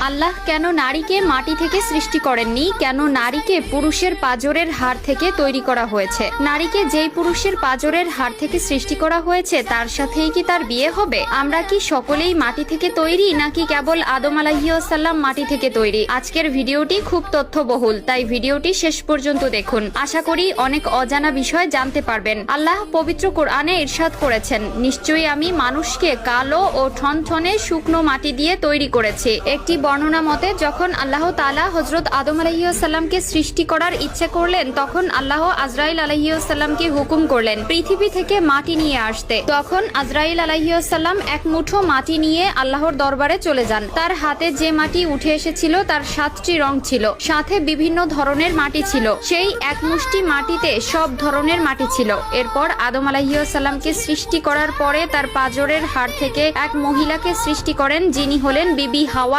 আল্লাহ কেন নারীকে মাটি থেকে সৃষ্টি করেননি? কেন নারীকে পুরুষের পাঁজরের হাড় থেকে তৈরি করা হয়েছে? নারীকে যেই পুরুষের পাঁজরের হাড় থেকে সৃষ্টি করা হয়েছে তার সাথেই কি তার বিয়ে হবে? আমরা কি সকলেই মাটি থেকে তৈরি, নাকি কেবল আদম আলাইহিসসালাম মাটি থেকে তৈরি? আজকের ভিডিওটি খুব তথ্যবহুল, তাই ভিডিওটি শেষ পর্যন্ত দেখুন। আশা করি অনেক অজানা বিষয় জানতে পারবেন। আল্লাহ পবিত্র কোরআনে ইরশাদ করেছেন, নিশ্চয়ই আমি মানুষকে কালো ও ঠনঠনে শুকনো মাটি দিয়ে তৈরি করেছি। একটি বর্ণনা মতে যখন আল্লাহ তাআলা হযরত আদম আলাইহিসসালামকে সৃষ্টি করার ইচ্ছে করলেন, তখন আল্লাহ আজরাইল আলাইহিসসালামকে হুকুম করলেন পৃথিবী থেকে মাটি নিয়ে আসতে। তখন আজরাইল আলাইহিসসালাম এক মুঠো মাটি নিয়ে আল্লাহর দরবারে চলে যান। তার হাতে যে মাটি উঠে এসেছিল তার 7টি রং ছিল, সাথে বিভিন্ন ধরনের মাটি ছিল। সেই এক মুষ্টি মাটিতে সব ধরনের মাটি ছিল। এরপর আদম আলাইহিসসালামকে সৃষ্টি করার পরে তার পাঁজরের হাড় থেকে এক মহিলাকে সৃষ্টি করেন, যিনি হলেন বিবি হাওয়া